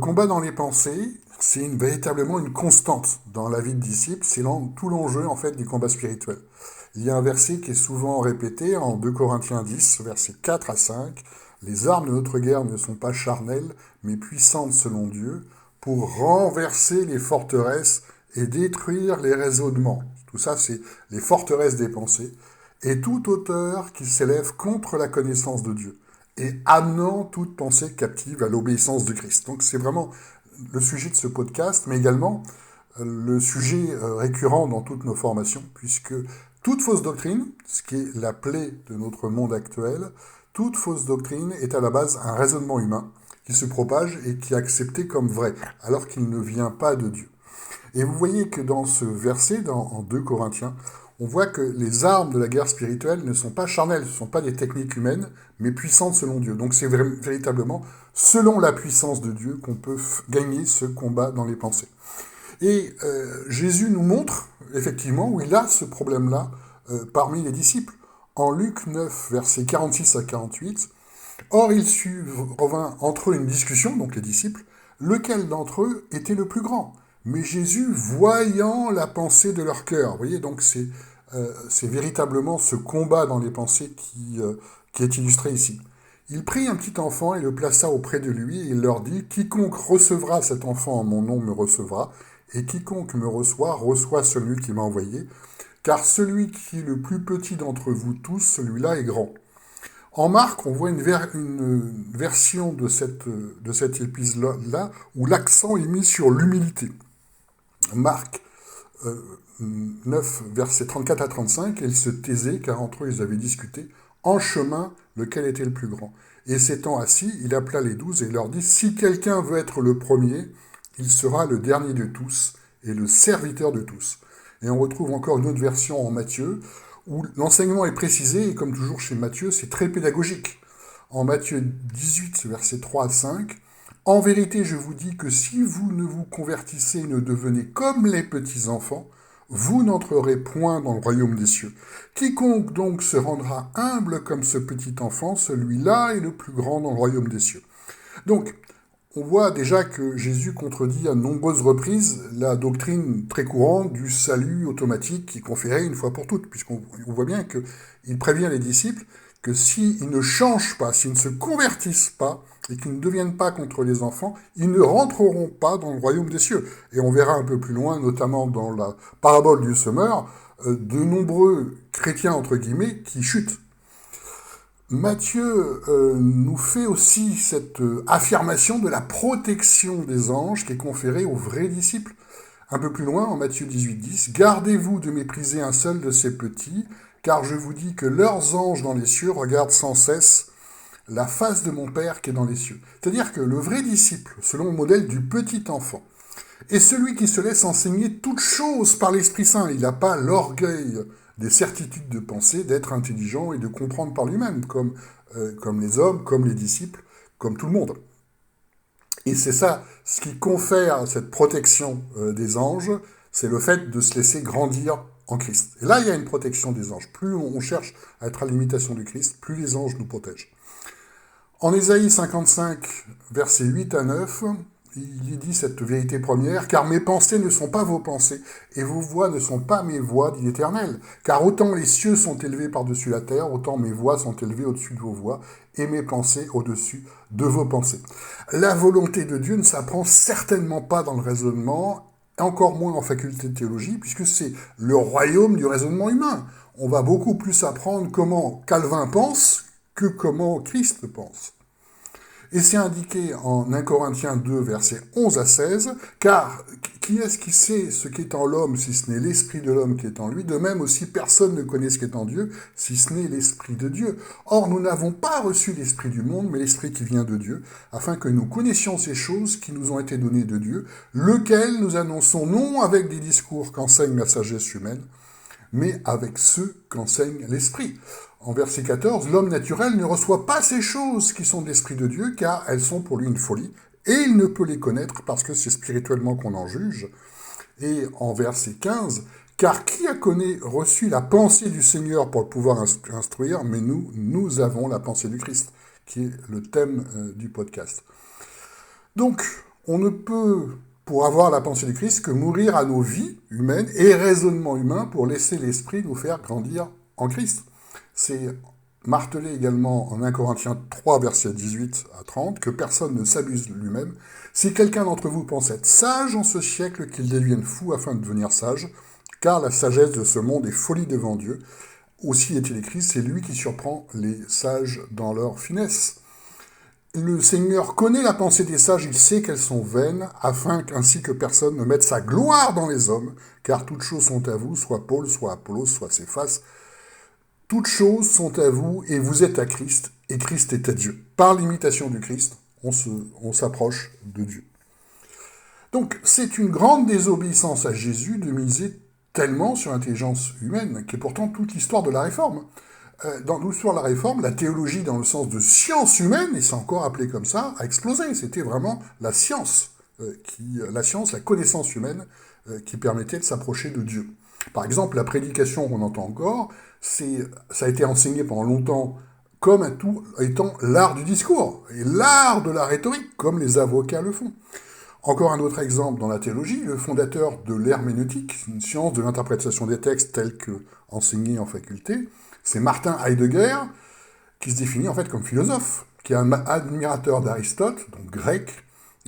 combat dans les pensées, c'est véritablement une constante dans la vie de disciple. C'est tout l'enjeu en fait du combat spirituel. Il y a un verset qui est souvent répété en 2 Corinthiens 10, versets 4 à 5. Les armes de notre guerre ne sont pas charnelles, mais puissantes selon Dieu, pour renverser les forteresses et détruire les raisonnements. Tout ça, c'est les forteresses des pensées. Et toute hauteur qui s'élève contre la connaissance de Dieu, et amenant toute pensée captive à l'obéissance de Christ. Donc c'est vraiment le sujet de ce podcast, mais également le sujet récurrent dans toutes nos formations, puisque toute fausse doctrine, ce qui est la plaie de notre monde actuel, toute fausse doctrine est à la base un raisonnement humain qui se propage et qui est accepté comme vrai, alors qu'il ne vient pas de Dieu. Et vous voyez que dans ce verset, en 2 Corinthiens, on voit que les armes de la guerre spirituelle ne sont pas charnelles, ce ne sont pas des techniques humaines, mais puissantes selon Dieu. Donc c'est véritablement selon la puissance de Dieu qu'on peut gagner ce combat dans les pensées. Et Jésus nous montre, effectivement, où il a ce problème-là parmi les disciples. En Luc 9, versets 46 à 48, « Or il revint entre eux une discussion, donc les disciples, lequel d'entre eux était le plus grand ? Mais Jésus, voyant la pensée de leur cœur, » vous voyez, donc c'est véritablement ce combat dans les pensées qui est illustré ici. Il prit un petit enfant et le plaça auprès de lui, et il leur dit, « Quiconque recevra cet enfant en mon nom me recevra, et quiconque me reçoit celui qui m'a envoyé, car celui qui est le plus petit d'entre vous tous, celui-là est grand. » En Marc, on voit une version de cet épisode-là où l'accent est mis sur l'humilité. Marc 9, versets 34 à 35, « ils se taisaient, car entre eux ils avaient discuté, en chemin, lequel était le plus grand. Et s'étant assis, il appela les 12 et il leur dit, si quelqu'un veut être le premier, il sera le dernier de tous et le serviteur de tous. » Et on retrouve encore une autre version en Matthieu, où l'enseignement est précisé, et comme toujours chez Matthieu, c'est très pédagogique. En Matthieu 18, versets 3 à 5, « En vérité, je vous dis que si vous ne vous convertissez et ne devenez comme les petits enfants, vous n'entrerez point dans le royaume des cieux. Quiconque donc se rendra humble comme ce petit enfant, celui-là est le plus grand dans le royaume des cieux. » Donc, on voit déjà que Jésus contredit à de nombreuses reprises la doctrine très courante du salut automatique qui est conféré une fois pour toutes, puisqu'on voit bien qu'il prévient les disciples que s'ils ne changent pas, s'ils ne se convertissent pas, et qu'ils ne deviennent pas contre les enfants, ils ne rentreront pas dans le royaume des cieux. Et on verra un peu plus loin, notamment dans la parabole du semeur, de nombreux chrétiens, entre guillemets, qui chutent. Matthieu nous fait aussi cette affirmation de la protection des anges qui est conférée aux vrais disciples. Un peu plus loin, en Matthieu 18, 10, « Gardez-vous de mépriser un seul de ces petits, car je vous dis que leurs anges dans les cieux regardent sans cesse la face de mon Père qui est dans les cieux. » C'est-à-dire que le vrai disciple, selon le modèle du petit enfant, est celui qui se laisse enseigner toutes choses par l'Esprit Saint. Il n'a pas l'orgueil des certitudes de pensée, d'être intelligent et de comprendre par lui-même, comme les hommes, comme les disciples, comme tout le monde. Et c'est ça, ce qui confère cette protection des anges, c'est le fait de se laisser grandir en Christ. Et là, il y a une protection des anges. Plus on cherche à être à l'imitation du Christ, plus les anges nous protègent. En Ésaïe 55, versets 8 à 9, il dit cette vérité première, « Car mes pensées ne sont pas vos pensées, et vos voix ne sont pas mes voix, dit l'Éternel. Car autant les cieux sont élevés par-dessus la terre, autant mes voix sont élevées au-dessus de vos voix, et mes pensées au-dessus de vos pensées. » La volonté de Dieu ne s'apprend certainement pas dans le raisonnement, encore moins en faculté de théologie, puisque c'est le royaume du raisonnement humain. On va beaucoup plus apprendre comment Calvin pense que comment Christ pense. Et c'est indiqué en 1 Corinthiens 2, versets 11 à 16, « Car qui est-ce qui sait ce qu'est en l'homme, si ce n'est l'esprit de l'homme qui est en lui? De même aussi personne ne connaît ce qu'est en Dieu, si ce n'est l'esprit de Dieu. Or nous n'avons pas reçu l'esprit du monde, mais l'esprit qui vient de Dieu, afin que nous connaissions ces choses qui nous ont été données de Dieu, lequel nous annonçons non avec des discours qu'enseigne la sagesse humaine, mais avec ceux qu'enseigne l'esprit. » En verset 14, « L'homme naturel ne reçoit pas ces choses qui sont de l'Esprit de Dieu, car elles sont pour lui une folie, et il ne peut les connaître parce que c'est spirituellement qu'on en juge. » Et en verset 15, « Car qui a reçu la pensée du Seigneur pour le pouvoir instruire, mais nous avons la pensée du Christ, qui est le thème du podcast. » Donc, On ne peut, pour avoir la pensée du Christ, que mourir à nos vies humaines et raisonnements humains pour laisser l'Esprit nous faire grandir en Christ. C'est martelé également en 1 Corinthiens 3, versets 18 à 30, que personne ne s'abuse lui-même. Si quelqu'un d'entre vous pense être sage en ce siècle, qu'il devienne fou afin de devenir sage, car la sagesse de ce monde est folie devant Dieu. Aussi est-il écrit, c'est lui qui surprend les sages dans leur finesse. Le Seigneur connaît la pensée des sages, il sait qu'elles sont vaines, afin qu'ainsi que personne ne mette sa gloire dans les hommes, car toutes choses sont à vous, soit Paul, soit Apollos, soit Céphas. Toutes choses sont à vous, et vous êtes à Christ, et Christ est à Dieu. Par l'imitation du Christ, on s'approche de Dieu. Donc, c'est une grande désobéissance à Jésus de miser tellement sur l'intelligence humaine, qui est pourtant toute l'histoire de la Réforme. Dans l'histoire de la Réforme, la théologie dans le sens de science humaine, et c'est encore appelé comme ça, a explosé. C'était vraiment la science, la connaissance humaine, qui permettait de s'approcher de Dieu. Par exemple, la prédication qu'on entend encore, ça a été enseigné pendant longtemps comme un tout étant l'art du discours, et l'art de la rhétorique, comme les avocats le font. Encore un autre exemple dans la théologie, le fondateur de l'herméneutique, une science de l'interprétation des textes telle que enseignée en faculté, c'est Martin Heidegger, qui se définit en fait comme philosophe, qui est un admirateur d'Aristote, donc grec,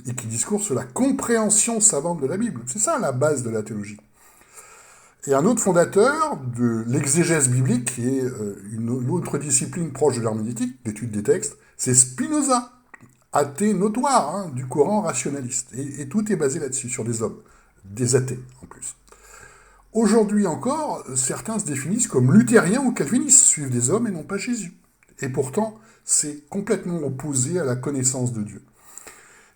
et qui discourt sur la compréhension savante de la Bible. C'est ça la base de la théologie. Et un autre fondateur de l'exégèse biblique, qui est une autre discipline proche de l'herméneutique, l'étude des textes, c'est Spinoza, athée notoire, du courant rationaliste. Et tout est basé là-dessus, sur des hommes, des athées en plus. Aujourd'hui encore, certains se définissent comme luthériens ou calvinistes, suivent des hommes et non pas Jésus. Et pourtant, c'est complètement opposé à la connaissance de Dieu.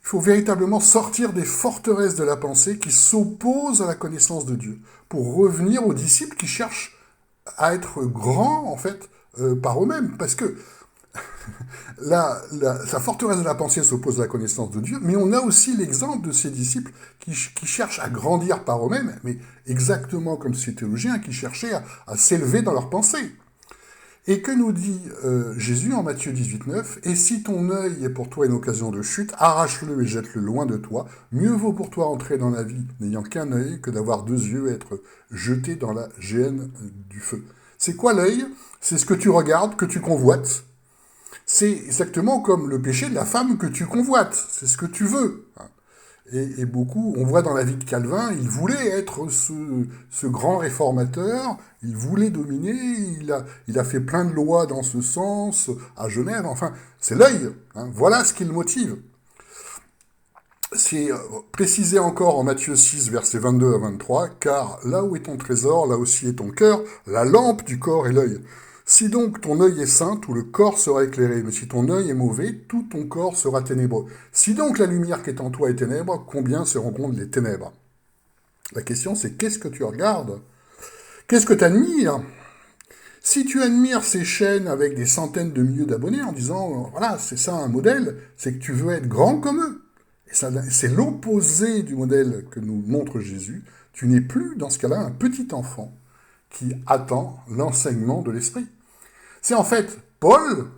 Il faut véritablement sortir des forteresses de la pensée qui s'opposent à la connaissance de Dieu, pour revenir aux disciples qui cherchent à être grands, en fait, par eux-mêmes. Parce que la forteresse de la pensée s'oppose à la connaissance de Dieu, mais on a aussi l'exemple de ces disciples qui cherchent à grandir par eux-mêmes, mais exactement comme ces théologiens qui cherchaient à s'élever dans leur pensée. Et que nous dit Jésus en Matthieu 18,9 « Et si ton œil est pour toi une occasion de chute, arrache-le et jette-le loin de toi. Mieux vaut pour toi entrer dans la vie n'ayant qu'un œil que d'avoir deux yeux et être jeté dans la géhenne du feu. » C'est quoi l'œil? C'est ce que tu regardes, que tu convoites. C'est exactement comme le péché de la femme que tu convoites. C'est ce que tu veux. Et beaucoup, on voit dans la vie de Calvin, il voulait être ce grand réformateur, il voulait dominer, il a fait plein de lois dans ce sens, à Genève, enfin, c'est l'œil, voilà ce qui le motive. C'est précisé encore en Matthieu 6, versets 22 à 23, « Car là où est ton trésor, là aussi est ton cœur, la lampe du corps est l'œil. Si donc ton œil est saint, tout le corps sera éclairé, mais si ton œil est mauvais, tout ton corps sera ténébreux. Si donc la lumière qui est en toi est ténèbre, combien se rencontrent les ténèbres ?» La question c'est qu'est-ce que tu regardes? Qu'est-ce que tu admires? Si tu admires ces chaînes avec des centaines de milliers d'abonnés en disant « Voilà, c'est ça un modèle », c'est que tu veux être grand comme eux. Et c'est l'opposé du modèle que nous montre Jésus. Tu n'es plus, dans ce cas-là, un petit enfant qui attend l'enseignement de l'Esprit. C'est en fait Paul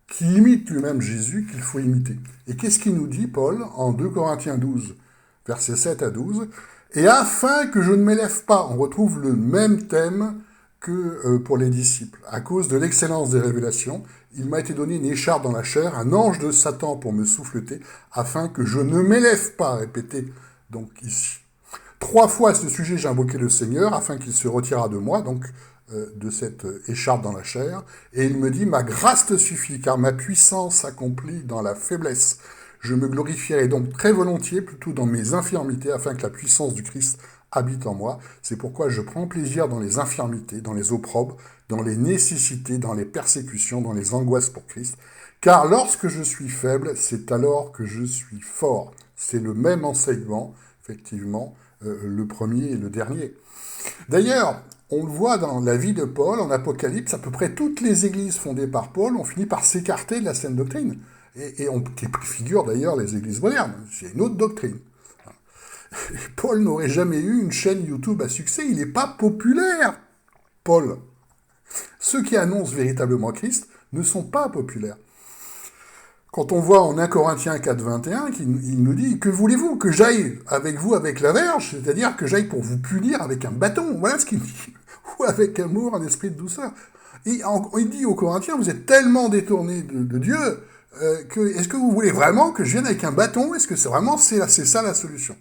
qui imite lui-même Jésus qu'il faut imiter. Et qu'est-ce qu'il nous dit, Paul, en 2 Corinthiens 12, versets 7 à 12 ? « Et afin que je ne m'élève pas », on retrouve le même thème que pour les disciples. À cause de l'excellence des révélations, il m'a été donné une écharpe dans la chair, un ange de Satan pour me souffleter, afin que je ne m'élève pas, répétez donc ici. 3 fois à ce sujet, j'ai invoqué le Seigneur, afin qu'il se retirât de moi, donc de cette écharpe dans la chair, et il me dit « Ma grâce te suffit, car ma puissance s'accomplit dans la faiblesse. Je me glorifierai donc très volontiers, plutôt dans mes infirmités, afin que la puissance du Christ habite en moi. C'est pourquoi je prends plaisir dans les infirmités, dans les opprobres, dans les nécessités, dans les persécutions, dans les angoisses pour Christ. Car lorsque je suis faible, c'est alors que je suis fort. » C'est le même enseignement, effectivement, le premier et le dernier. D'ailleurs, on le voit dans la vie de Paul, en Apocalypse, à peu près toutes les églises fondées par Paul ont fini par s'écarter de la saine doctrine. Qui préfigure d'ailleurs les églises modernes. C'est une autre doctrine. Paul n'aurait jamais eu une chaîne YouTube à succès, il n'est pas populaire, Paul. Ceux qui annoncent véritablement Christ ne sont pas populaires. Quand on voit en 1 Corinthiens 4, 21, il nous dit « Que voulez-vous que j'aille avec vous avec la verge, c'est-à-dire que j'aille pour vous punir avec un bâton ?» Voilà ce qu'il dit. Ou avec amour, un esprit de douceur. Il dit aux Corinthiens, vous êtes tellement détournés de Dieu, est-ce que vous voulez vraiment que je vienne avec un bâton? Est-ce que c'est ça la solution?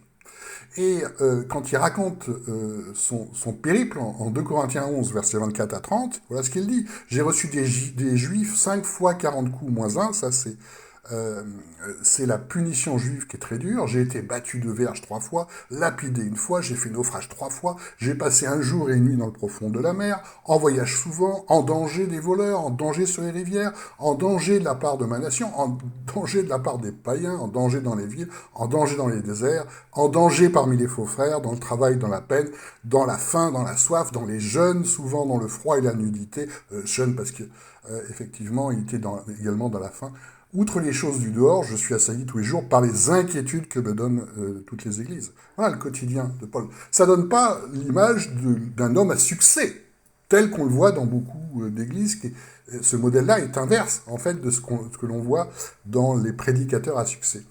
Et quand il raconte son périple en 2 Corinthiens 11, versets 24 à 30, voilà ce qu'il dit. J'ai reçu des Juifs 5 fois 40 coups moins 1, ça c'est la punition juive qui est très dure. J'ai été battu de verge 3 fois, lapidé 1 fois, j'ai fait naufrage 3 fois, j'ai passé 1 jour et 1 nuit dans le profond de la mer, en voyage souvent, en danger des voleurs, en danger sur les rivières, en danger de la part de ma nation, en danger de la part des païens, en danger dans les villes, en danger dans les déserts, en danger parmi les faux frères, dans le travail, dans la peine, dans la faim, dans la soif, dans les jeûnes, souvent dans le froid et la nudité. Jeûne parce que effectivement il était également dans la faim. Outre les choses du dehors, je suis assailli tous les jours par les inquiétudes que me donnent toutes les églises. Voilà le quotidien de Paul. Ça ne donne pas l'image d'un homme à succès, tel qu'on le voit dans beaucoup d'églises. Ce modèle-là est inverse, en fait, de ce que l'on voit dans les prédicateurs à succès.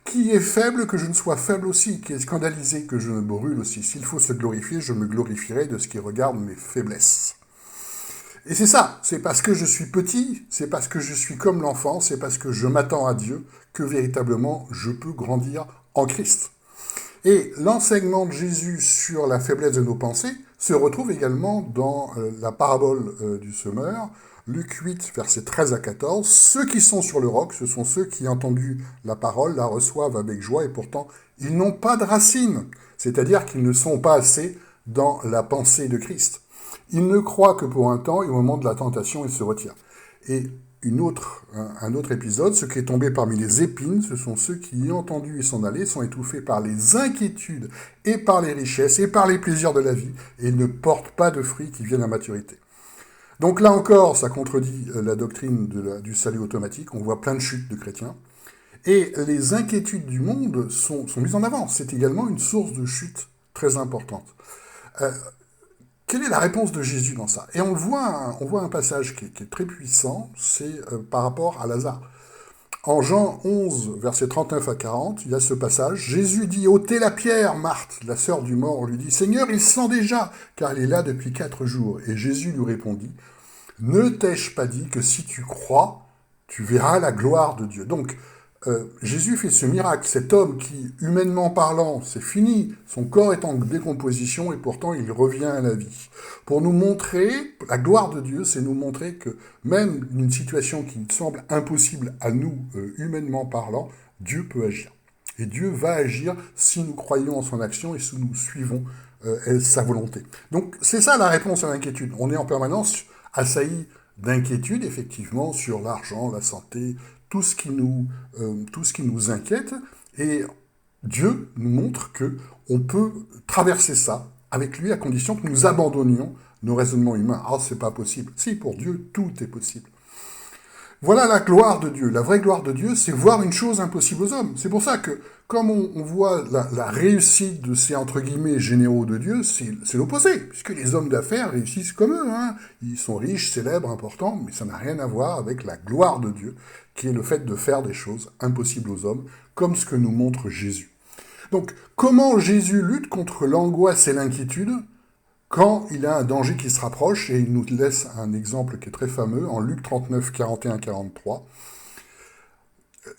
Qui est faible, que je ne sois faible aussi. Qui est scandalisé, que je me brûle aussi. S'il faut se glorifier, je me glorifierai de ce qui regarde mes faiblesses. Et c'est ça, c'est parce que je suis petit, c'est parce que je suis comme l'enfant, c'est parce que je m'attends à Dieu que véritablement je peux grandir en Christ. Et l'enseignement de Jésus sur la faiblesse de nos pensées se retrouve également dans la parabole du semeur, Luc 8, versets 13 à 14. Ceux qui sont sur le roc, ce sont ceux qui, entendu la parole, la reçoivent avec joie et pourtant ils n'ont pas de racines, c'est-à-dire qu'ils ne sont pas assez dans la pensée de Christ. Ils ne croient que pour un temps et au moment de la tentation, ils se retirent. Et un autre épisode, ce qui est tombé parmi les épines, ce sont ceux qui, ayant entendu et s'en aller, sont étouffés par les inquiétudes et par les richesses et par les plaisirs de la vie et ils ne portent pas de fruits qui viennent à maturité. Donc là encore, ça contredit la doctrine du salut automatique. On voit plein de chutes de chrétiens. Et les inquiétudes du monde sont mises en avant. C'est également une source de chute très importante. Quelle est la réponse de Jésus dans ça? Et on voit un passage qui est très puissant, c'est par rapport à Lazare. En Jean 11, versets 39 à 40, il y a ce passage. Jésus dit, ôtez la pierre, Marthe, la sœur du mort, lui dit, Seigneur, il sent déjà, car il est là depuis 4 jours. Et Jésus lui répondit, ne t'ai-je pas dit que si tu crois, tu verras la gloire de Dieu. Donc, Jésus fait ce miracle, cet homme qui, humainement parlant, c'est fini, son corps est en décomposition et pourtant il revient à la vie. Pour nous montrer, la gloire de Dieu, c'est nous montrer que même une situation qui semble impossible à nous, humainement parlant, Dieu peut agir. Et Dieu va agir si nous croyons en son action et si nous suivons sa volonté. Donc c'est ça la réponse à l'inquiétude. On est en permanence assailli d'inquiétudes, effectivement, sur l'argent, la santé, tout ce qui nous inquiète, et Dieu nous montre que on peut traverser ça avec lui à condition que nous abandonnions nos raisonnements humains. Ah, c'est pas possible. Si, pour Dieu, tout est possible. Voilà la gloire de Dieu. La vraie gloire de Dieu, c'est voir une chose impossible aux hommes. C'est pour ça que, comme on voit la réussite de ces, entre guillemets, généraux de Dieu, c'est l'opposé. Puisque les hommes d'affaires réussissent comme eux. Hein. Ils sont riches, célèbres, importants, mais ça n'a rien à voir avec la gloire de Dieu, qui est le fait de faire des choses impossibles aux hommes, comme ce que nous montre Jésus. Donc, comment Jésus lutte contre l'angoisse et l'inquiétude quand il a un danger qui se rapproche, et il nous laisse un exemple qui est très fameux, en Luc 39, 41-43.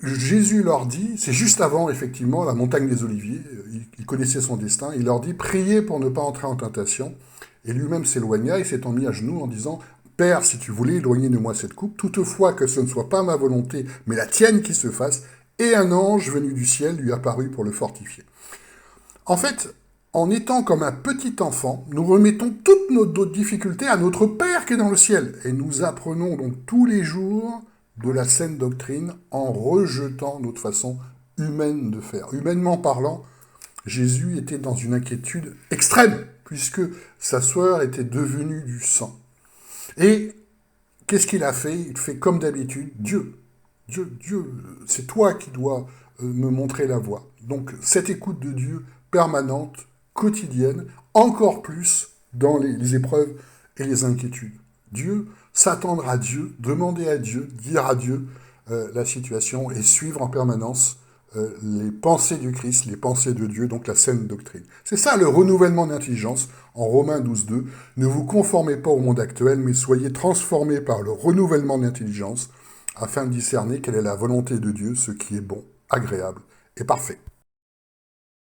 Jésus leur dit, c'est juste avant, effectivement, la montagne des Oliviers, il connaissait son destin, il leur dit, priez pour ne pas entrer en tentation, et lui-même s'éloigna et s'étant mis à genoux en disant, Père, si tu voulais éloigner de moi cette coupe, toutefois que ce ne soit pas ma volonté, mais la tienne qui se fasse, et un ange venu du ciel lui apparut pour le fortifier. En fait, en étant comme un petit enfant, nous remettons toutes nos difficultés à notre Père qui est dans le ciel. Et nous apprenons donc tous les jours de la saine doctrine en rejetant notre façon humaine de faire. Humainement parlant, Jésus était dans une inquiétude extrême, puisque sa sœur était devenue du sang. Et qu'est-ce qu'il a fait? Il fait comme d'habitude, Dieu, c'est toi qui dois me montrer la voie. Donc cette écoute de Dieu permanente, quotidienne, encore plus dans les épreuves et les inquiétudes. Dieu, s'attendre à Dieu, demander à Dieu, dire à Dieu, la situation et suivre en permanence les pensées du Christ, les pensées de Dieu, donc la saine doctrine. C'est ça le renouvellement d'intelligence en Romains 12.2. Ne vous conformez pas au monde actuel, mais soyez transformés par le renouvellement d'intelligence afin de discerner quelle est la volonté de Dieu, ce qui est bon, agréable et parfait.